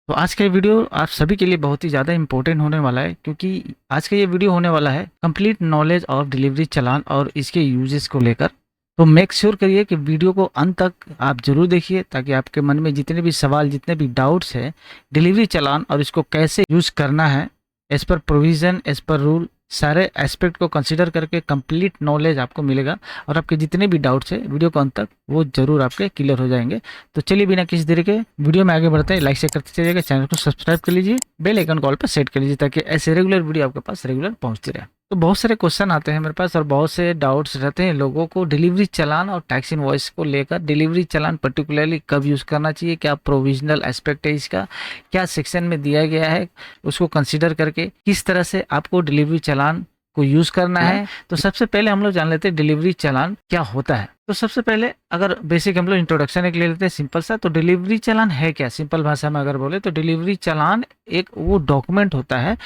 तो आज का ये वीडियो आप सभी के लिए बहुत ही ज़्यादा इंपॉर्टेंट होने वाला है, क्योंकि आज का ये वीडियो होने वाला है कंप्लीट नॉलेज ऑफ डिलीवरी चालान और इसके यूजेस को लेकर। तो मेक श्योर करिए कि वीडियो को अंत तक आप जरूर देखिए, ताकि आपके मन में जितने भी सवाल, जितने भी डाउट्स है डिलीवरी चालान और इसको कैसे यूज करना है as per provision, as per rule, सारे एस्पेक्ट को कंसिडर करके कंप्लीट नॉलेज आपको मिलेगा। और आपके जितने भी डाउट्स है वीडियो को अंत तक वो जरूर आपके क्लियर हो जाएंगे। तो चलिए बिना किसी देरी के वीडियो में आगे बढ़ते हैं। लाइक शेयर करते चलिएगा, चैनल को सब्सक्राइब कर लीजिए, बेल आइकन कॉल पर सेट कर लीजिए, ताकि ऐसे रेगुलर वीडियो आपके पास रेगुलर पहुंचती रहे। तो बहुत सारे क्वेश्चन आते हैं मेरे पास और बहुत से डाउट्स रहते हैं लोगों को डिलीवरी चालान और टैक्स इनवॉइस को लेकर। डिलीवरी चालान पर्टिकुलरली कब यूज़ करना चाहिए, क्या प्रोविजनल एस्पेक्ट है इसका, क्या सेक्शन में दिया गया है, उसको कंसिडर करके किस तरह से आपको डिलीवरी चालान को यूज करना है। तो सबसे पहले हम लोग जान लेते हैं डिलीवरी चालान क्या होता है। तो सबसे पहले अगर बेसिक हम लोग इंट्रोडक्शन एक ले लेते हैं सिंपल सा। तो डिलीवरी चालान है क्या, सिंपल भाषा में अगर बोले तो डिलीवरी चालान एक वो डॉक्यूमेंट होता है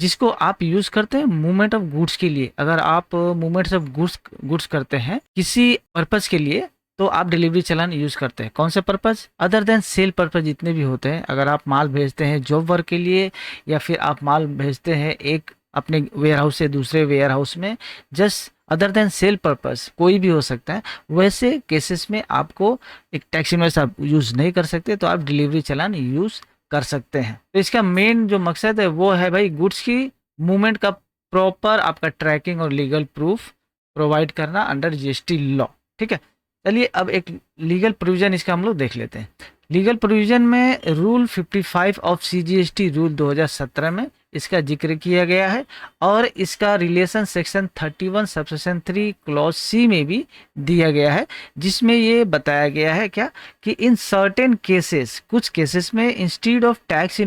जिसको आप यूज करते हैं मूवमेंट ऑफ गुड्स के लिए। अगर आप मूवमेंट्स ऑफ गुड्स करते हैं किसी पर्पज के लिए, तो आप डिलीवरी चालान यूज करते हैं। कौन से purpose, other than sale purpose जितने भी होते हैं। अगर आप माल भेजते हैं जॉब वर्क के लिए, या फिर आप माल भेजते हैं एक अपने वेयर हाउस से दूसरे वेयर हाउस में, just other than sale purpose कोई भी हो सकता है, वैसे केसेस में आपको एक टैक्स इनवॉइस आप यूज नहीं कर सकते, तो आप डिलीवरी चालान यूज कर सकते हैं। तो इसका मेन जो मकसद है वो है भाई गुड्स की मूवमेंट का प्रॉपर आपका ट्रैकिंग और लीगल प्रूफ प्रोवाइड करना अंडर जीएसटी लॉ। ठीक है, चलिए अब एक लीगल प्रोविजन इसका हम लोग देख लेते हैं। लीगल प्रोविजन में रूल 55 ऑफ सीजीएसटी रूल 2017 में इसका जिक्र किया गया है, और इसका relation section 31 subsection 3 clause C में भी दिया गया है, जिसमें ये बताया गया है क्या कि इन सर्टेन केसेस, कुछ केसेस में इंस्टीड ऑफ टैक्स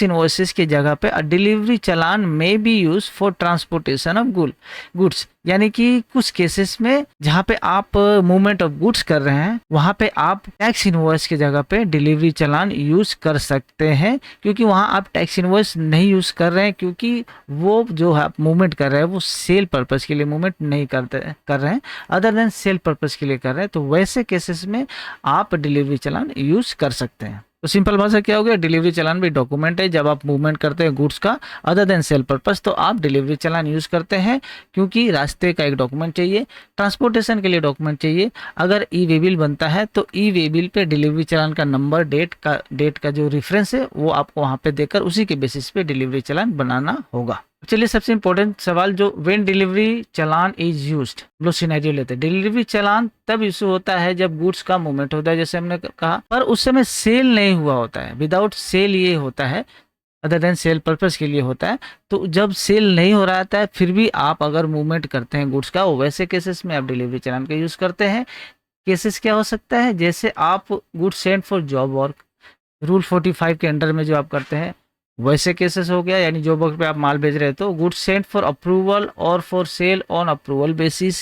इनवॉइसेस की जगह पे डिलीवरी चालान में B use for transportation of goods. यानी कि कुछ केसेस में जहाँ पे आप मूवमेंट ऑफ गुड्स कर रहे हैं, वहाँ पे आप टैक्स इनवॉइस की जगह पे डिलीवरी चालान यूज कर सकते हैं, क्योंकि वहाँ आप टैक्स इनवॉइस नहीं यूज कर रहे हैं, क्योंकि वो जो आप मूवमेंट कर रहे हैं वो सेल पर्पज के लिए मूवमेंट नहीं कर रहे हैं, अदर देन सेल पर्पज के लिए कर रहे हैं। तो वैसे केसेस में आप डिलीवरी चालान यूज कर सकते हैं। तो सिंपल भाषा क्या हो गया, डिलीवरी चालान भी डॉक्यूमेंट है जब आप मूवमेंट करते हैं गुड्स का अदर देन सेल पर्पस, तो आप डिलीवरी चालान यूज करते हैं, क्योंकि रास्ते का एक डॉक्यूमेंट चाहिए, ट्रांसपोर्टेशन के लिए डॉक्यूमेंट चाहिए। अगर ई वे बिल बनता है तो ई वे बिल पे डिलीवरी चालान का नंबर, डेट का जो रेफरेंस है वो आपको वहाँ पे देकर उसी के बेसिस पे डिलीवरी चालान बनाना होगा। चलिए सबसे इंपॉर्टेंट सवाल, जो when delivery challan is used, हम लोग सिनेरियो लेते हैं। डिलीवरी चालान तब इशू होता है जब गुड्स का मूवमेंट होता है, जैसे हमने कहा, पर उस समय सेल नहीं हुआ होता है। विदाउट सेल ये होता है, अदर देन सेल पर्पस के लिए होता है। तो जब सेल नहीं हो रहा है फिर भी आप अगर मूवमेंट करते हैं गुड्स का, वैसे केसेस में आप डिलीवरी चालान का यूज करते हैं। केसेस क्या हो सकता है, जैसे आप goods sent for job work, rule 45 के अंडर में जो आप करते हैं वैसे केसेस हो गया, यानी जॉब वर्क पे आप माल भेज रहे तो गुड्स सेंट फॉर अप्रूवल और for sale on approval basis,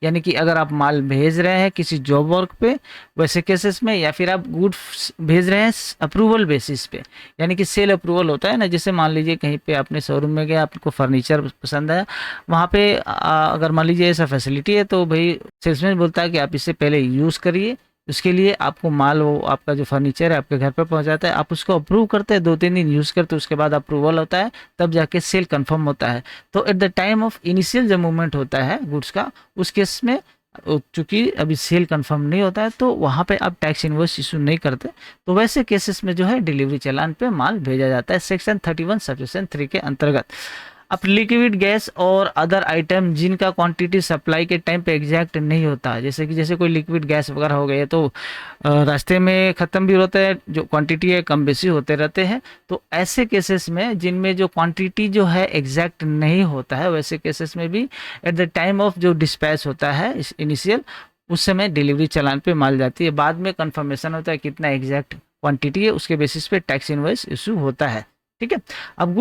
यानी कि अगर आप माल भेज रहे हैं किसी जॉब वर्क पे वैसे केसेस में, या फिर आप गुड्स भेज रहे हैं अप्रूवल बेसिस पे, यानी कि सेल अप्रूवल होता है ना। जैसे मान लीजिए कहीं पे आपने शोरूम में गया, आपको फर्नीचर पसंद आया, वहाँ पे अगर मान लीजिए ऐसा फैसिलिटी है तो भाई सेल्समैन बोलता है कि आप इससे पहले यूज़ करिए, उसके लिए आपको माल, वो आपका जो फर्नीचर है आपके घर पर पहुंचाता है, आप उसको अप्रूव करते हैं, 2-3 दिन यूज़ करते हैं, उसके बाद अप्रूवल होता है, तब जाके सेल कंफर्म होता है। तो at the time of initial जो मूवमेंट होता है गुड्स का, उस केस में चूंकि अभी सेल कंफर्म नहीं होता है, तो वहाँ पे आप टैक्स इनवॉइस इशू नहीं करते, तो वैसे केसेस में जो है डिलीवरी चालान पे माल भेजा जाता है सेक्शन 31 सबसेक्शन 3 के अंतर्गत। अब लिक्विड गैस और अदर आइटम जिनका क्वांटिटी सप्लाई के टाइम पे एग्जैक्ट नहीं होता, जैसे कोई लिक्विड गैस वगैरह हो गए तो रास्ते में ख़त्म भी होता है, जो क्वांटिटी है कम बेसी होते रहते हैं। तो ऐसे केसेस में जिनमें जो क्वांटिटी जो है एग्जैक्ट नहीं होता है, वैसे केसेस में भी एट द टाइम ऑफ जो डिस्पैच होता है इनिशियल, उस समय डिलीवरी चालान पे माल जाती है। बाद में कंफर्मेशन होता है कितना एग्जैक्ट क्वांटिटी है, उसके बेसिस पे टैक्स इनवॉइस इशू होता है। ठीक है, अब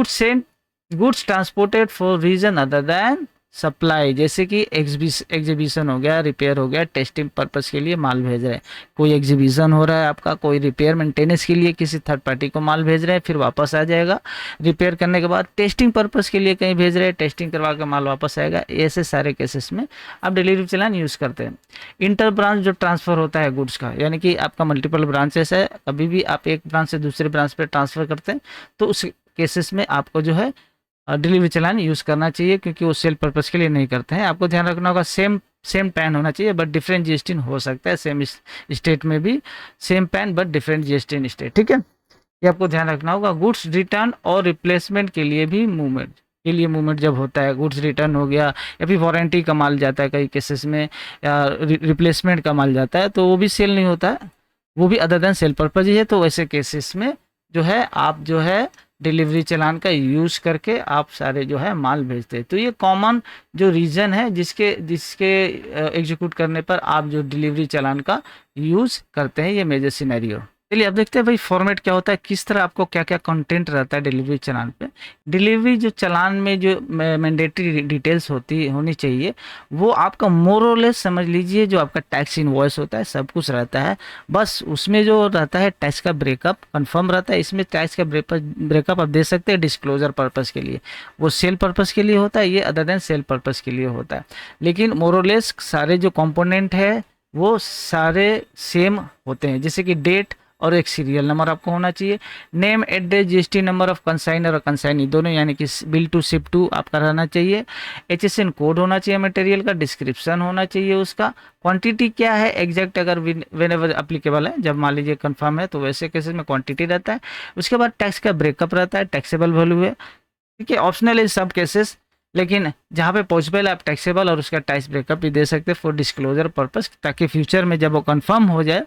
goods transported for reason other than supply, जैसे कि एग्जीबिशन हो गया, रिपेयर हो गया, टेस्टिंग पर्पस के लिए माल भेज रहे हैं। कोई एग्जीबिशन हो रहा है आपका, कोई रिपेयर मेंटेनेंस के लिए किसी थर्ड पार्टी को माल भेज रहे हैं, फिर वापस आ जाएगा रिपेयर करने के बाद, टेस्टिंग पर्पस के लिए कहीं भेज रहे हैं, टेस्टिंग करवा के माल वापस आएगा। ऐसे सारे केसेस में आप डिलीवरी चालान यूज़ करते हैं। इंटर ब्रांच जो ट्रांसफ़र होता है गुड्स का, यानी कि आपका मल्टीपल ब्रांचेस है, कभी भी आप एक ब्रांच से दूसरे ब्रांच पर ट्रांसफ़र करते हैं तो उस केसेस में आपको जो है डिलीवरी चालान यूज़ करना चाहिए, क्योंकि वो सेल पर्पस के लिए नहीं करते हैं। आपको ध्यान रखना होगा सेम पैन होना चाहिए बट डिफरेंट जीएसटी हो सकता है, सेम स्टेट में भी same pan but different GST in state, ठीक है, ये आपको ध्यान रखना होगा। गुड्स रिटर्न और रिप्लेसमेंट के लिए भी मूवमेंट जब होता है, गुड्स रिटर्न हो गया या फिर वारंटी का माल जाता है कई केसेस में, या रिप्लेसमेंट का माल जाता है, तो वो भी सेल नहीं होता है, वो भी अदर देन सेल पर्पज ही है। तो वैसे केसेस में जो है आप जो है डिलीवरी चालान का यूज़ करके आप सारे जो है माल भेजते हैं। तो ये कॉमन जो रीज़न है जिसके एग्जीक्यूट करने पर आप जो डिलीवरी चालान का यूज़ करते हैं, ये मेजर सिनेरियो। चलिए अब देखते हैं भाई फॉर्मेट क्या होता है, किस तरह आपको क्या क्या कंटेंट रहता है डिलीवरी चालान पे। डिलीवरी जो चालान में जो मैंडेटरी डिटेल्स होनी चाहिए वो आपका मोर और लेस समझ लीजिए, जो आपका टैक्स इनवॉइस होता है सब कुछ रहता है, बस उसमें जो रहता है टैक्स का ब्रेकअप कंफर्म रहता है। इसमें टैक्स का ब्रेकअप आप दे सकते हैं डिस्क्लोजर पर्पज़ के लिए, वो सेल पर्पज़ के लिए होता है, ये अदर देन सेल पर्पज़ के लिए होता है। लेकिन मोर और लेस सारे जो कंपोनेंट है वो सारे सेम होते हैं, जैसे कि डेट और एक सीरियल नंबर आपको होना चाहिए, name, address, GST number of consignor और कंसाइनी दोनों, यानी कि बिल टू शिप टू आपका रहना चाहिए, एचएसएन कोड होना चाहिए मटेरियल का, डिस्क्रिप्शन होना चाहिए उसका, क्वांटिटी क्या है एग्जैक्ट अगर व्हेनेवर एप्लीकेबल है, जब मान लीजिए कंफर्म है तो वैसे केसेस में क्वांटिटी रहता है। उसके बाद टैक्स का ब्रेकअप रहता है, टैक्सेबल वैल्यू है, ठीक है, ऑप्शनल है सब केसेस, लेकिन जहाँ पे पॉसिबल है आप टैक्सेबल और उसका टैक्स ब्रेकअप भी दे सकते हैं फॉर डिस्क्लोजर पर्पस, ताकि फ्यूचर में जब वो कंफर्म हो जाए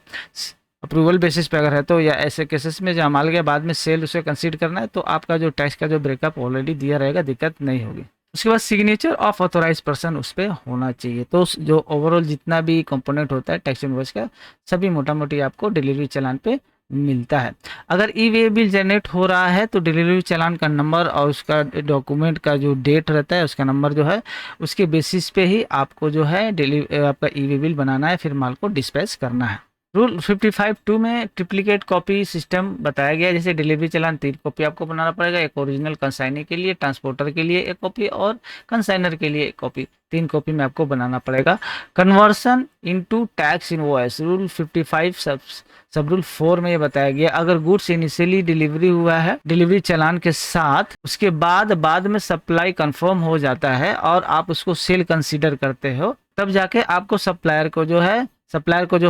अप्रूवल बेसिस पे अगर है तो, या ऐसे केसेस में जहाँ माल गया बाद में सेल उसे कंसीडर करना है, तो आपका जो टैक्स का जो ब्रेकअप ऑलरेडी दिया रहेगा, दिक्कत नहीं होगी। उसके बाद सिग्नेचर ऑफ ऑथोराइज पर्सन उस पर होना चाहिए। तो जो ओवरऑल जितना भी कंपोनेंट होता है टैक्स इनवॉइस का, सभी मोटा मोटी आपको डिलीवरी चालान पे मिलता है। अगर ई वे बिल जनरेट हो रहा है तो डिलीवरी चालान का नंबर और उसका डॉक्यूमेंट का जो डेट रहता है उसका नंबर जो है, उसके बेसिस पे ही आपको जो है आपका ई वे बिल बनाना है, फिर माल को डिस्पैच करना है। रूल 55(2) में ट्रिप्लिकेट कॉपी सिस्टम बताया गया है, जैसे डिलीवरी चालान 3 कॉपी आपको बनाना पड़ेगा, एक ओरिजिनल कंसाइनी के लिए, ट्रांसपोर्टर के लिए एक कॉपी और कंसाइनर के लिए एक कॉपी, 3 कॉपी में आपको बनाना पड़ेगा। Conversion into tax invoice, rule 55 सब रूल 4 में ये बताया गया, अगर गुड्स इनिशियली डिलीवरी हुआ है डिलीवरी चालान के साथ, उसके बाद में सप्लाई कंफर्म हो जाता है और आप उसको सेल कंसीडर करते हो, तब जाके आपको सप्लायर को जो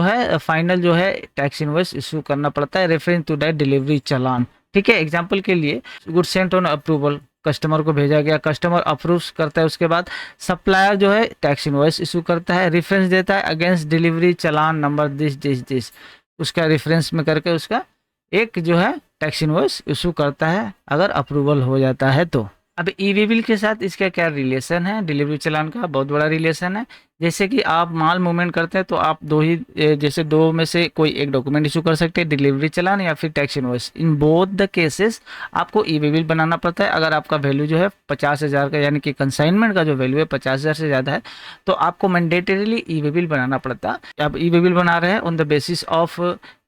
है फाइनल जो है टैक्स इनवॉइस इशू करना पड़ता है रेफरेंस टू दैट डिलीवरी चालान, ठीक है। एग्जांपल के लिए goods Saint on approval, customer को भेजा गया, कस्टमर अप्रूव करता है, उसके बाद सप्लायर जो है टैक्स इनवॉइस इशू करता है, रेफरेंस देता है against delivery challan number this, उसका रेफरेंस में करके उसका एक जो है टैक्स इनवॉइस इशू करता है अगर अप्रूवल हो जाता है तो। अब ई वे बिल के साथ इसका क्या रिलेशन है, डिलीवरी चालान का बहुत बड़ा रिलेशन है। जैसे कि आप माल मूवमेंट करते हैं तो आप जैसे दो में से कोई एक डॉक्यूमेंट इशू कर सकते हैं, डिलीवरी चालान या फिर tax invoice. In both the cases आपको ई वे बिल बनाना पड़ता है। अगर आपका वैल्यू जो है 50,000 का, यानी कि कंसाइनमेंट का जो वैल्यू है 50,000 से ज़्यादा है, तो आपको मैंडेटरीली ई वे बिल बनाना पड़ता है। आप ई वे बिल बना रहे हैं on the basis of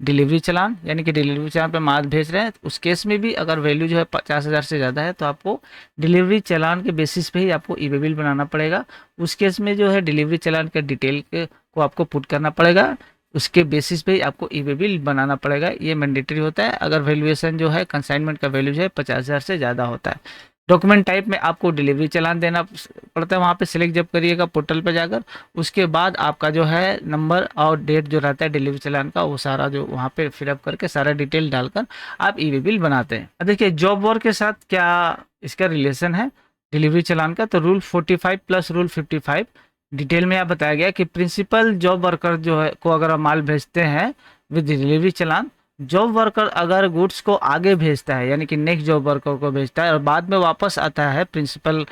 delivery चालान, यानी कि डिलीवरी चालान पर माल भेज रहे हैं, उस केस में भी अगर वैल्यू जो है 50,000 से ज़्यादा है तो आपको डिलीवरी चालान के बेसिस पे ही आपको ई वे बिल बनाना पड़ेगा। उस केस में जो है डिलीवरी चालान के डिटेल को आपको पुट करना पड़ेगा, उसके बेसिस पे ही आपको ई वे बिल बनाना पड़ेगा, ये मैंडेटरी होता है अगर वैल्यूएशन जो है कंसाइनमेंट का वैल्यू जो है 50,000 से ज़्यादा होता है। डॉक्यूमेंट टाइप में आपको डिलीवरी चालान देना पड़ता है, वहाँ पे सिलेक्ट जब करिएगा पोर्टल पे जाकर, उसके बाद आपका जो है नंबर और डेट जो रहता है डिलीवरी चालान का, वो सारा जो वहाँ पे फिलअप करके सारा डिटेल डालकर आप ई वे बिल बनाते हैं। अब देखिए जॉब वर्क के साथ क्या इसका रिलेशन है डिलीवरी चालान का, तो रूल 45 प्लस रूल 55 डिटेल में आप बताया गया कि प्रिंसिपल जॉब वर्कर जो है को अगर आप माल भेजते हैं with delivery challan, job worker अगर गुड्स को आगे भेजता है, यानी कि नेक्स्ट जॉब वर्कर को भेजता है और बाद में वापस आता है प्रिंसिपल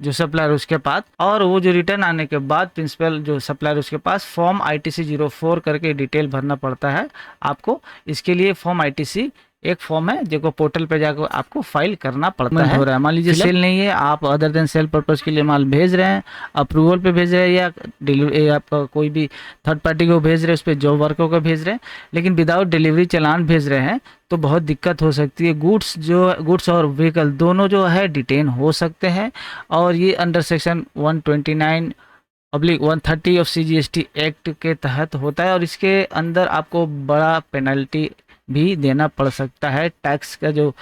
जो सप्लायर उसके पास, और वो जो रिटर्न आने के बाद प्रिंसिपल जो सप्लायर उसके पास फॉर्म ITC 04 करके डिटेल भरना पड़ता है आपको। इसके लिए फॉर्म ITC एक फॉर्म है जो पोर्टल पे जाकर आपको फाइल करना पड़ता है। हो रहा है, मान लीजिए सेल नहीं है, आप अदर देन सेल पर्पस के लिए माल भेज रहे हैं, अप्रूवल पे भेज रहे हैं या डिलीवरी आप कोई भी थर्ड पार्टी को भेज रहे हैं, उस पर जॉब वर्कर को भेज रहे हैं, लेकिन विदाउट डिलीवरी चालान भेज रहे हैं तो बहुत दिक्कत हो सकती है। गुड्स और व्हीकल दोनों जो है डिटेन हो सकते हैं, और ये under section 129/130 of CGST act के तहत होता है, और इसके अंदर आपको बड़ा पेनल्टी भी देना पड़ सकता है। टैक्स का जो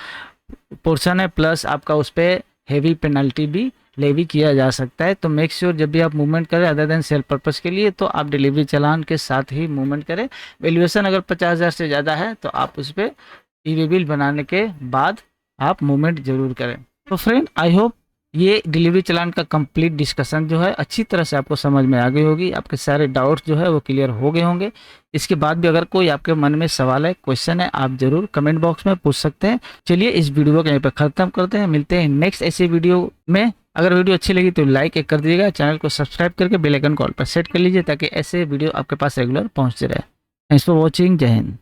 पोर्शन है प्लस आपका उस पर हेवी पेनल्टी भी लेवी किया जा सकता है। तो मेक श्योर जब भी आप मूवमेंट करें अदर देन सेल पर्पस के लिए तो आप डिलीवरी चालान के साथ ही मूवमेंट करें। वैल्यूएशन अगर 50,000 से ज़्यादा है तो आप उस पर ई-वे बिल बनाने के बाद आप मूवमेंट जरूर करें। तो फ्रेंड, आई होप ये डिलीवरी चालान का कंप्लीट डिस्कशन जो है अच्छी तरह से आपको समझ में आ गई होगी, आपके सारे डाउट्स जो है वो क्लियर हो गए होंगे। इसके बाद भी अगर कोई आपके मन में सवाल है, क्वेश्चन है, आप जरूर कमेंट बॉक्स में पूछ सकते हैं। चलिए इस वीडियो को यहीं पर खत्म करते हैं, मिलते हैं नेक्स्ट ऐसी वीडियो में। अगर वीडियो अच्छी लगी तो लाइक कर दीजिएगा, चैनल को सब्सक्राइब करके बेल आइकन कॉल पर सेट कर लीजिए ताकि ऐसे वीडियो आपके पास रेगुलर पहुँचते रहे। थैंक्स फॉर वॉचिंग, जय हिंद।